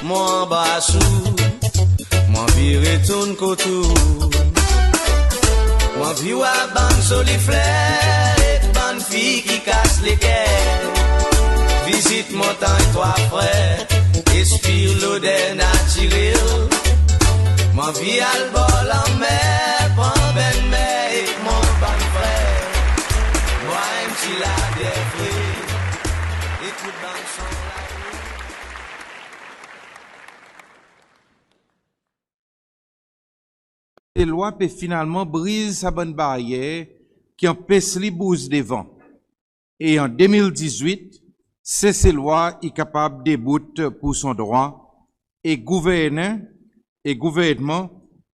mon bassou, mon vie retourne couture. Mon vie à ban solifleur, bonne fille qui casse les cœurs. Visite montagne, trois frères, expire l'odeur naturelle. Mon vie à le bol en mer, prends ben mer et mon bon frère. Moi, un petit la des frères, écoute dans le son la Et loi peut finalement briser sa bonne barrière qui empêche les bouses des vents. Et en 2018, ces loi est capable de débouter pour son droit et gouvernement,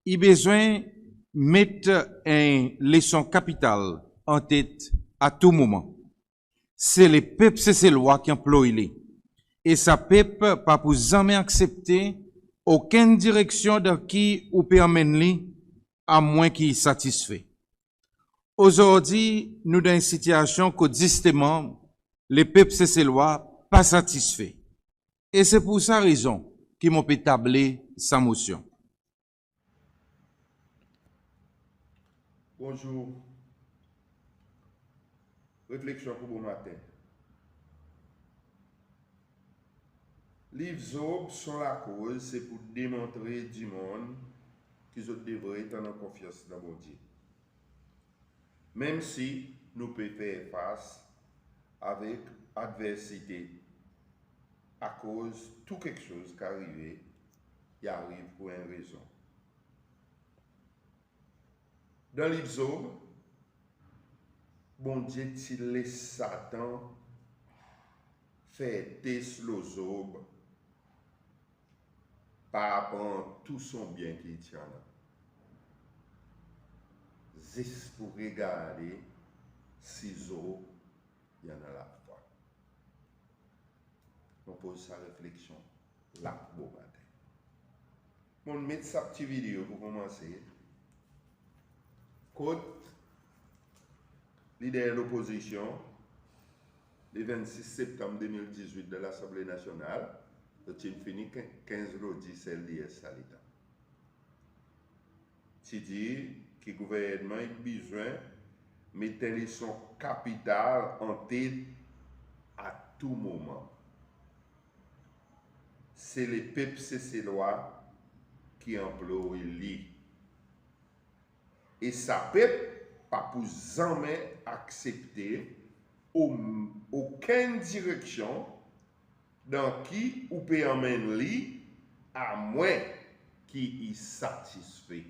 il besoin de mettre une leçon capitale en tête à tout moment. C'est les peuples, c'est ces lois qui emploient les. Et ça peuple pas pour jamais accepter aucune direction dans qui ou peut emmener à moins qu'il satisfait. Aujourd'hui, nous dans une situation que justement, les peuples ces lois pas satisfaits. Et c'est pour ça raison qu'ils m'ont établi sa motion. Bonjour. Réflexion pour bon matin. Livre Job sont la cause, c'est pour démontrer du monde qu'ils devraient être en confiance dans mon Dieu. Même si nous pouvons faire face avec adversité, à cause de tout quelque chose qui arrive, il arrive pour une raison. Dans le livre Job, bon Dieu il laisse Satan faire tester le Job par rapport à tout son bien qu'il tient là. Juste pour regarder si Job il y en a la foi. On pose sa réflexion là, bon matin. On met sa petite vidéo pour commencer. Côte, leader de l'opposition, le 26 septembre 2018 de l'Assemblée nationale, le team fini 15 lodi LDS à l'État. C'est dit que le gouvernement a besoin de mettre son capital en tête à tout moment. C'est les peuples, c'est ces lois qui emploient lui. Et ça peut pas pour jamais accepter aucune direction dans qui ou peut emmener lui à moins qu'il est satisfait.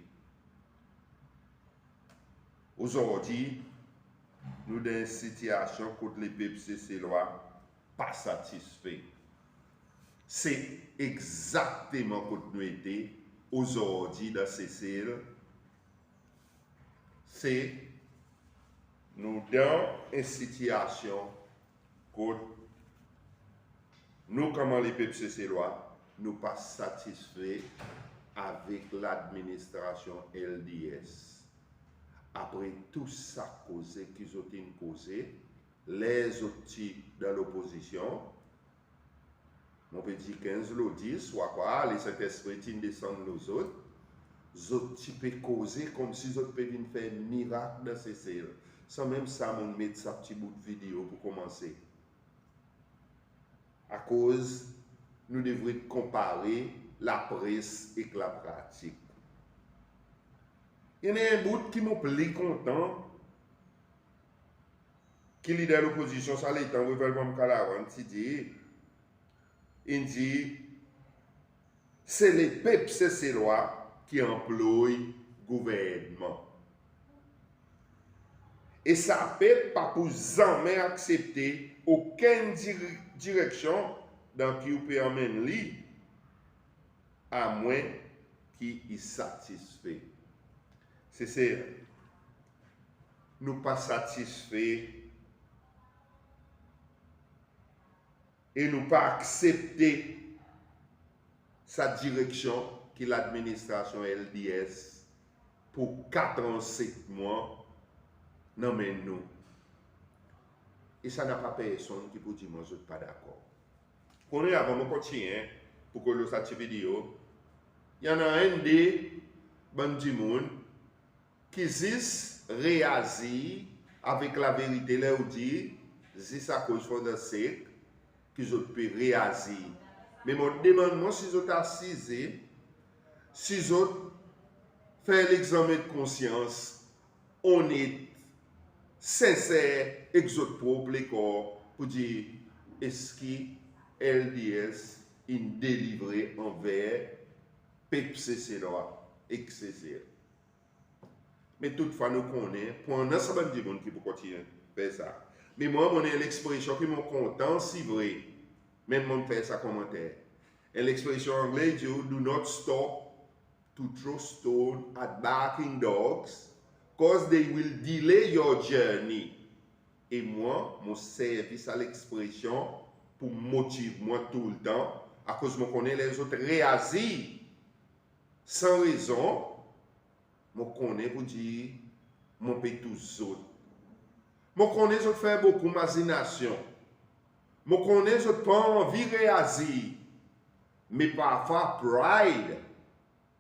Aujourd'hui, nous dans une situation où les peuples ces lois pas satisfaits. C'est exactement comme nous étions aujourd'hui dans ces cieux. C'est nous dans une situation où nous, comment les peuples ces lois, nous pas satisfaits avec l'administration LDS. Après tout ça causé qu'ils ont causé, les outils de l'opposition, on peut dire 15 ou 10, soit quoi, les Saint-Esprit descendent nous autres. Zot peut causer comme si zot peut venir faire un miracle dans ces cieux. Sans même ça, on met sa petit bout de vidéo pour commencer. À cause, nous devrions comparer la presse et la pratique. Il y a un bout qui m'a plus content, qui est dans l'opposition, ça l'est en Revelvum Calavan, il dit, c'est les peuples, c'est ces lois qui emploient le gouvernement. Et ça ne peut pas pour jamais accepter aucune direction dans qui vous peut emmener lui, à moins qu'il est satisfait. C'est ça. Nous pas satisfaits et nous pas accepter sa direction qui l'administration LDS pour 4 ans, 7 mois, non mais nous. Et ça n'a pas personne qui peut dire moi je ne suis pas d'accord. On est avant de continuer. pour que le cette vidéo, il y en a un des bandits qui disent réagir avec la vérité, là où dit, c'est à cause de sec qu'ils ont pu réagir. Mais mon demande, si ils ont assisé, si ils ont fait l'examen de conscience, honnête, sincère, exote les corps, pour dire, est-ce que LDS est délivré envers PPCC là, etc. Mais toutefois, nous connaissons, pour un ensemble de monde qui peut continuer à faire ça. Mais moi, on a l'expression qui m'ont content, si vrai. Même on fait ça commentaire. Et l'expression anglaise dit, do not stop to throw stone at barking dogs, cause they will delay your journey. Et moi, mon service à l'expression pour motiver moi tout le temps, à cause que je connais les autres réagir sans raison, je connais pour dire, je paye tous les autres. Je connais je fais beaucoup d'imagination. Je connais je pas envie de réagir. Mais parfois, pride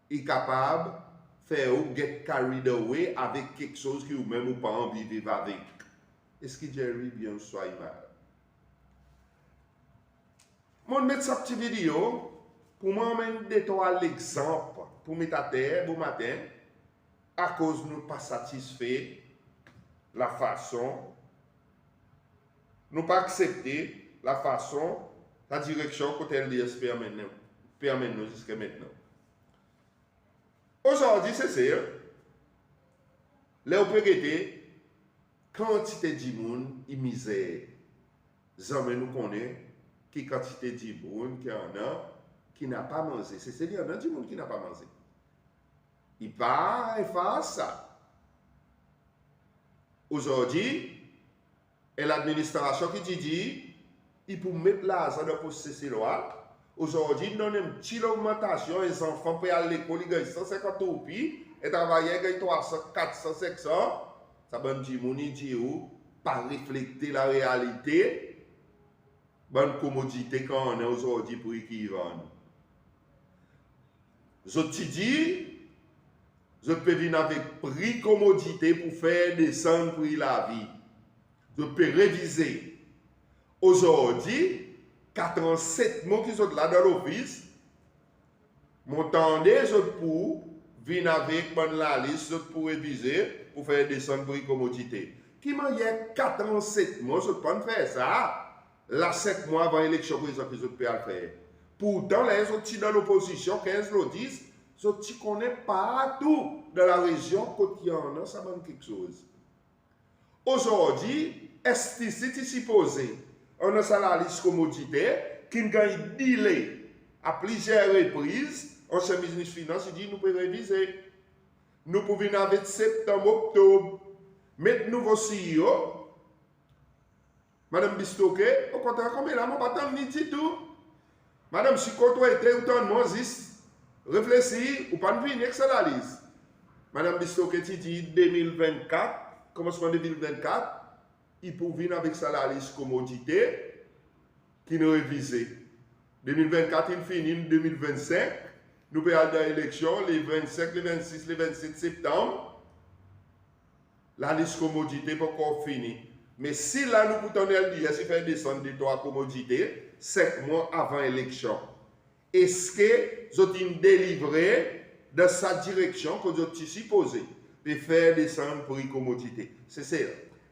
est capable de faire ou get carried away avec quelque chose que vous-même ou pas envie de vivre avec. Est-ce que Jerry bien soit mal? Je vais mettre cette petite vidéo pour m'emmener à l'exemple pour mettre à terre bon matin à cause de nous pas satisfaits la façon, nous pas accepter la façon, la direction que LDS permet nous jusqu'à maintenant. Aujourd'hui, c'est ça. Là, on peut regarder quantité de monde et misère. Jamais nous connaissons qui quantité de monde qui en a qui n'a pas mangé. C'est-à-dire qu'il y en a du monde qui n'a pas mangé. Il part et fait ça. Aujourd'hui, et l'administration qui dit, il peut mettre l'argent dans le processus loi. Aujourd'hui, nous avons une petite augmentation, les enfants peuvent aller à l'école, ils gagnent 150 roupies, et travailler, ils gagnent 300, 400, 500. Ça veut dire que pas refléter la réalité, bonne commodité qu'on a aujourd'hui pour qui vendent. Je te dis, je peux venir avec prix commodité pour faire descendre prix la vie. Je peux réviser. Aujourd'hui, 87 mots qui sont là dans l'office, m'entendez, je peux venir avec la liste pour réviser, pour faire descendre prix commodité. Qui m'a dit 87 mois, je peux faire ça. Là, 7 mois avant l'élection, que je peux faire. Pourtant, les autres dans l'opposition, 15 le 10, je ne connais pas tout dans la région quotidienne, ça manque quelque chose. Aujourd'hui, est-ce que c'est supposé, on a la liste commodité qui gagne delay à plusieurs reprises, on se ministre finance, il dit nous pouvons réviser. Nous pouvons venir avec septembre, octobre, mettre nouveau CEO. Madame Bistoke, au contraire, combien là, je ne vais pas ni tout. Madame, si vous êtes autant de Moses, réfléchissez, ou pas venir avec la liste. Madame Bistoke dit 2024, commencement 2024, il peut venir avec sa liste commodité qui nous révisé. 2024, il finit 2025. Nous pouvons aller dans l'élection les 25, les 26, les 27 septembre. La liste commodité n'est pas encore finie. Mais si là, nous pouvons dire, si fait descendre des 3 commodités, 5 mois avant l'élection, est-ce que vous avez délivré dans sa direction que vous avez supposé de faire descendre pour une commodité? C'est ça.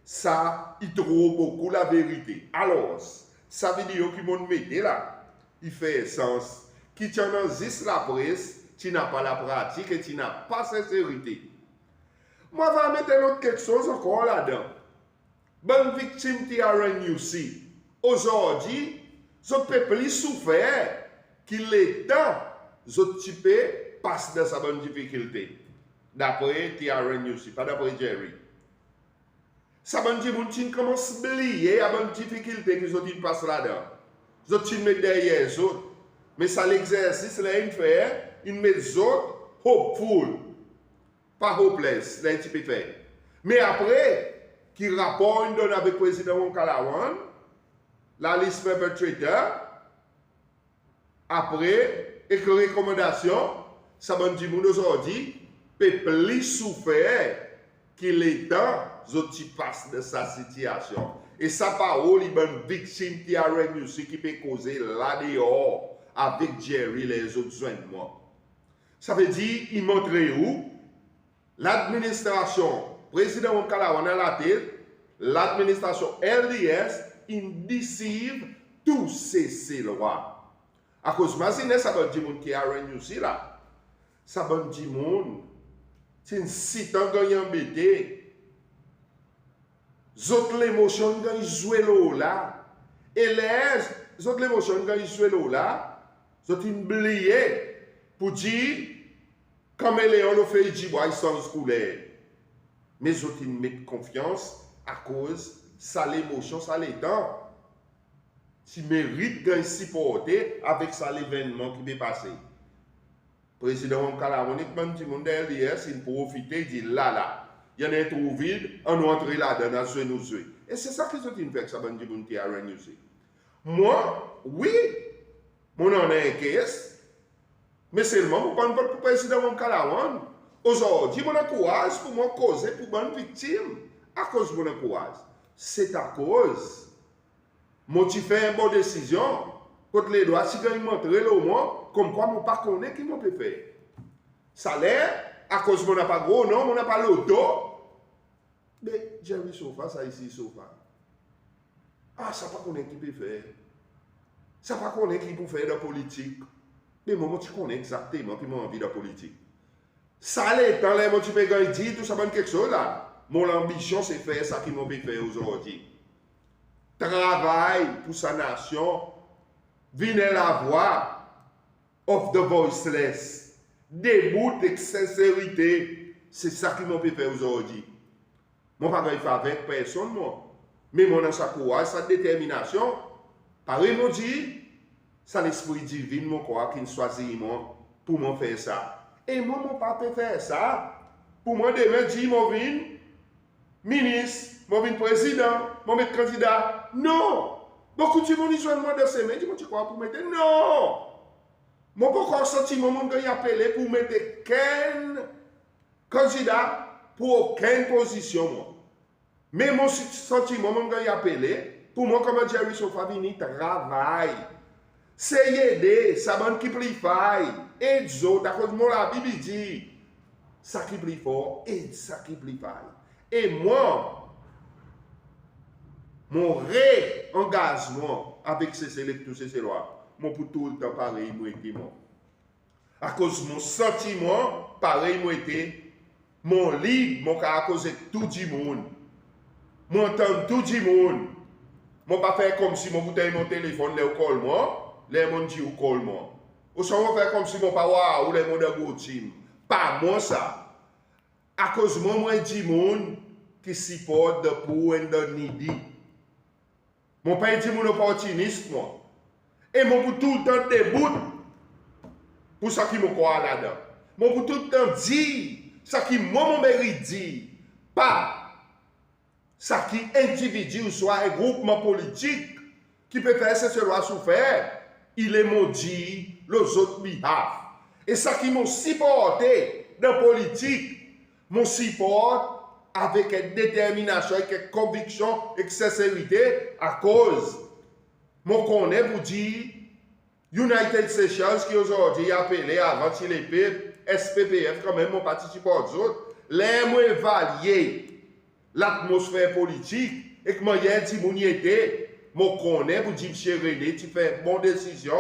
Ça, il trouve beaucoup la vérité. Alors, sa vidéo qui m'ont mis là, il fait sens. Qui tient dans la presse, tu n'as pas la pratique et tu n'as pas la sincérité. Moi, je vais mettre autre quelque chose encore là-dedans. Bonne victime TRNUC. Aujourd'hui, ce peuple souffert qu'il est temps, ce type passe dans sa bonne difficulté. D'après TRNUC, pas d'après Jerry. Ça bonne difficulté commence à oublier la bonne difficulté que ce type passe là-dedans. Ce type met derrière les autres. Mais ça l'exercice, là, il fait, il met les autres hopeful. Pas hopeless, là, il type fait. Mais après, qui rapport une donne avec le président Wonkalawan, la liste perpetrator, après, et que recommandation, ça m'a dit aujourd'hui, peut plus souffrir qu'il est temps, qui passe de sa situation. Et ça parole, il y a une victime qui a réussi, qui peut causer là dehors avec Jerry les autres jointements. Ça veut dire, il montre où l'administration, président Onkalawan à la tête, l'administration LDS, il décide tous ces lois. À cause de ça, ça veut dire qui a réussi là. Ça veut dire c'est une site en gagnant embêté. Zot l'émotion quand ils jouent là. Et les autres l'émotion quand ils jouent là, zot oublié pour dire comme Léon le fait dire ils sont scolaires. Mais zot mettent confiance à cause ça l'émotion ça l'étant. Tu mérites de supporter avec ça l'événement qui va passer. Président Kalawan, dit mon LDS, il profite, il dit là. Il y en a un trou vide, on entre là-dedans, nous jouer. Et c'est ça que je dis avec ça, bon Dieu, qui a réussi. Moi, oui, mon en est un caisse, mais seulement pour prendre le président Kalawan. Aujourd'hui, mon courage pour moi causer pour bonne victime. À cause de mon courage. C'est à cause. Moi, tu fais une bonne décision. Quand les doigts, si je montre le moins, comme quoi, je ne pas connaître qui m'a peut faire. Salaire, à cause de mon pas gros, non, mon n'a pas l'auto. Mais j'ai vu sofa, ça ici, sofa. Ah, ça pas connaître qui peut faire. Ça pas connaître qui peut faire de la politique. Mais moi, tu connais exactement qui m'a envie de la politique. Ça l'est, dans les mots, tu peux dire, tout ça, bonne quelque chose là. Mon ambition, c'est faire ça qui m'a peut faire aujourd'hui. Travail pour sa nation. Venez la voix of the voiceless. Debout avec sincérité. C'est ça qui m'a peut faire aujourd'hui. Moi, je ne vais pas avec personne, moi. Mais mon dans sa courage, sa détermination, pareil, moi dit, c'est l'esprit divin, mon corps, qui choisit moi pour me faire ça. Et moi, mon papa peut faire ça. Pour moi, demain, dit, moi, vin, ministre, moi, vin président, moi, mettre candidat. Non! Beaucoup de gens disent, moi, de ces mains, tu crois pour mettre? Non! Moi, pourquoi sentiment, mon gars, appelé pour mettre qu'un candidat pour aucune position, moi. Mais mon sentiment, mon gars, appelé, pour moi, comme Jerry Sofavini, travail. C'est aider, ça m'a qui plie faille. Et d'autres, à cause de moi, la Bible dit, ça qui plie fort, et ça qui plie faille. Et moi, mon réengagement avec ces électeurs, ces lois, moi, pour tout le temps, pareil, moi, été moi. À cause de mon sentiment, pareil, moi, été mon libre, mon cas à cause de tout le monde. Mon entendre tout le monde. Mon pas faire comme si mon bouteille mon téléphone les call moi, les mon dit ou call moi. Ou ça on faire comme si mon pas ou les mon de go team. Pas moi ça. À cause moi dit monde qui supporte the poor and the needy. Mon pas dit mon opportuniste moi. Et mon pour tout le temps debout pour ça qui me croit là-dedans. Mon pour tout le temps dire ça qui moi mon mérite dit. Pas ça qui individu ou soit un groupement politique qui peut faire ce loi souffert, il est maudit les autres behalf. Et ça qui m'a supporté dans la politique, m'a supporte avec une détermination, avec une conviction, avec sincérité, à cause, mon connaît pour dire, United Sessions qui aujourd'hui appelé avant les PEP, SPPF, quand même, mon participant aux autres, les mots évalués l'atmosphère politique et que moi hier dit mon était mon connaît pour dire monsieur René tu fais une bonne décision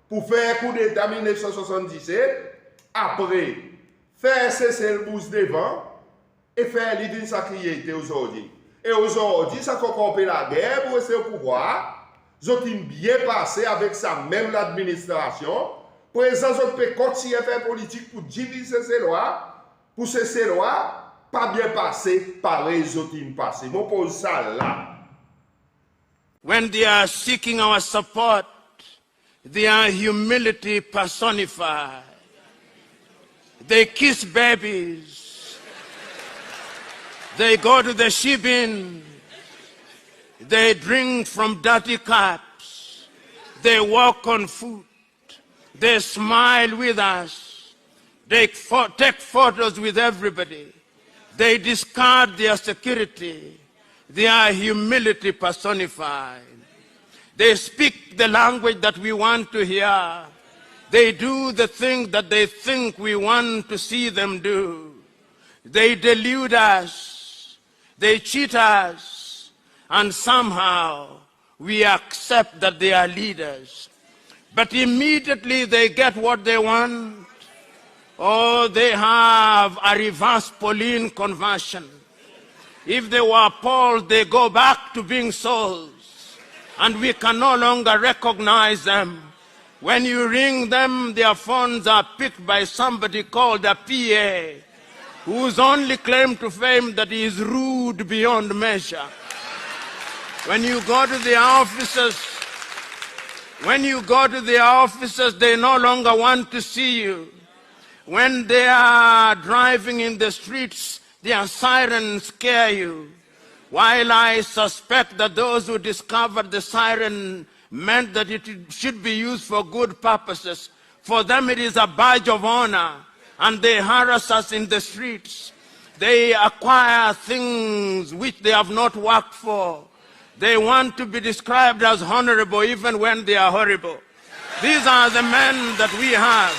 pour faire coup d'état 1977 après faire cesser le boost devant et faire l'idée ça qui était aujourd'hui et aujourd'hui ça qu'on la guerre pour essayer au pouvoir ils ont bien passé avec ça même l'administration pour les autres peut continuer à faire politique pour diviser ces lois pour ces lois pas bien passé, pareil, les autres passé. Mon pose ça là. When they are seeking our support, they are humility personified. They kiss babies. They go to the shibin. They drink from dirty cups. They walk on foot. They smile with us. They take photos with everybody. They discard their security. They are humility personified. They speak the language that we want to hear. They do the things that they think we want to see them do. They delude us. They cheat us. And somehow we accept that they are leaders. But immediately they get what they want. Oh, they have a reverse Pauline conversion. If they were Paul, they go back to being Sauls. And we can no longer recognize them. When you ring them, their phones are picked by somebody called a PA, whose only claim to fame that he is rude beyond measure. When you go to the offices, they no longer want to see you. When they are driving in the streets, their sirens scare you. While I suspect that those who discovered the siren meant that it should be used for good purposes, for them it is a badge of honor, and they harass us in the streets. They acquire things which they have not worked for. They want to be described as honorable even when they are horrible. These are the men that we have.